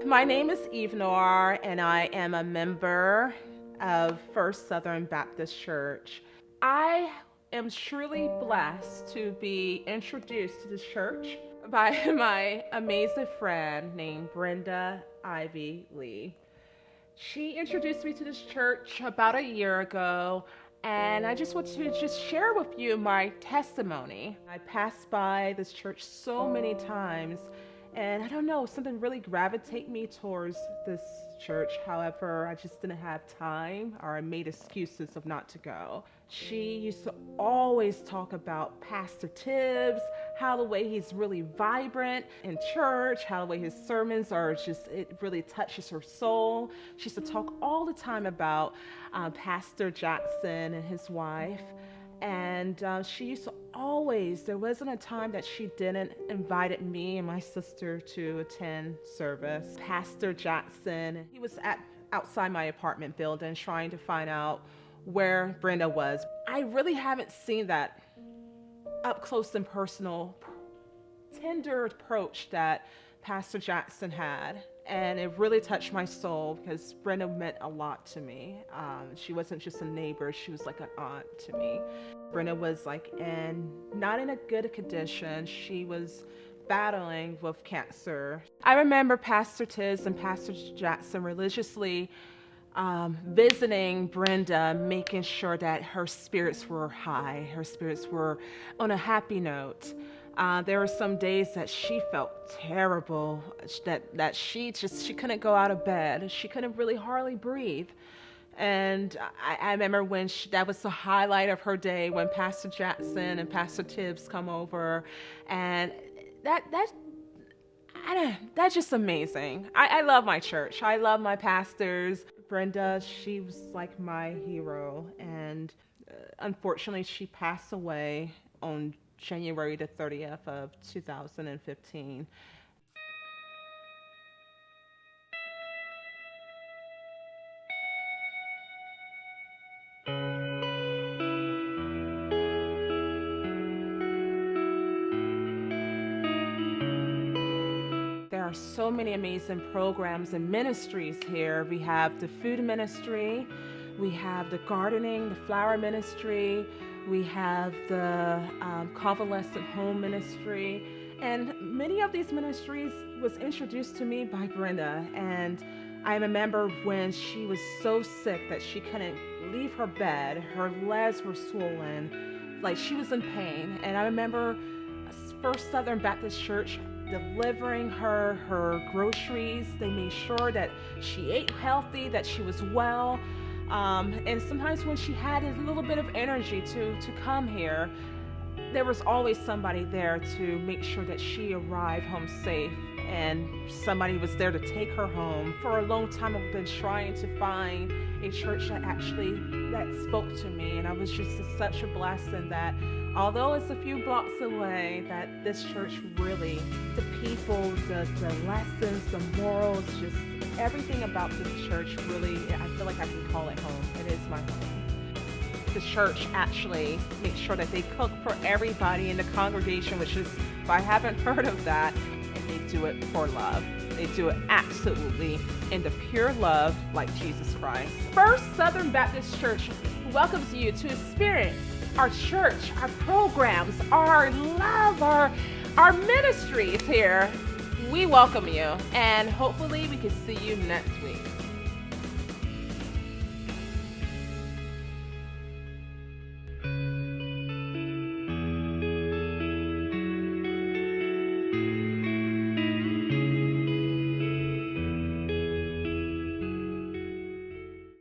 My name is Noir, and I am a member of First Southern Baptist Church. I am truly blessed to be introduced to this church by my amazing friend named Brenda Ivy Lee. She introduced me to this church about a year ago, and I just want to share with you my testimony. I passed by this church so many times, and I don't know, something really gravitated me towards this church. However, I just didn't have time, or I made excuses of not to go. She used to always talk about Pastor Tibbs, how the way he's really vibrant in church, how the way his sermons are just, it really touches her soul. She used to talk all the time about Pastor Jackson and his wife. And she used to always, there wasn't a time that she didn't invited me and my sister to attend service. Pastor Jackson, he was outside my apartment building trying to find out where Brenda was. I really haven't seen that up close and personal, tender approach that Pastor Jackson had. And it really touched my soul because Brenda meant a lot to me. She wasn't just a neighbor, she was like an aunt to me. Brenda was not in a good condition. She was battling with cancer. I remember Pastor Tiz and Pastor Jackson religiously visiting Brenda, making sure that her spirits were high, her spirits were on a happy note. There were some days that she felt terrible, that she couldn't go out of bed. She couldn't really hardly breathe. And I remember when that was the highlight of her day, when Pastor Jackson and Pastor Tibbs come over, and that's just amazing. I love my church. I love my pastors. Brenda, she was like my hero, and unfortunately she passed away on January the 30th of 2015. There are so many amazing programs and ministries here. We have the food ministry, we have the gardening, the flower ministry, we have the convalescent home ministry, and many of these ministries was introduced to me by Brenda. And I remember when she was so sick that she couldn't leave her bed, her legs were swollen, like she was in pain. And I remember First Southern Baptist Church delivering her groceries. They made sure that she ate healthy, that she was well. And sometimes when she had a little bit of energy to come here, there was always somebody there to make sure that she arrived home safe, and somebody was there to take her home. For a long time, I've been trying to find a church that spoke to me, and I was just such a blessing that although it's a few blocks away, that this church really, the people, the lessons, the morals, just everything about this church really, I feel like I can call it home. It is my home. The church actually makes sure that they cook for everybody in the congregation, which is, if I haven't heard of that, and they do it for love. They do it absolutely in the pure love like Jesus Christ. First Southern Baptist Church welcomes you to experience our church, our programs, our love, our ministries here. We welcome you, and hopefully we can see you next week.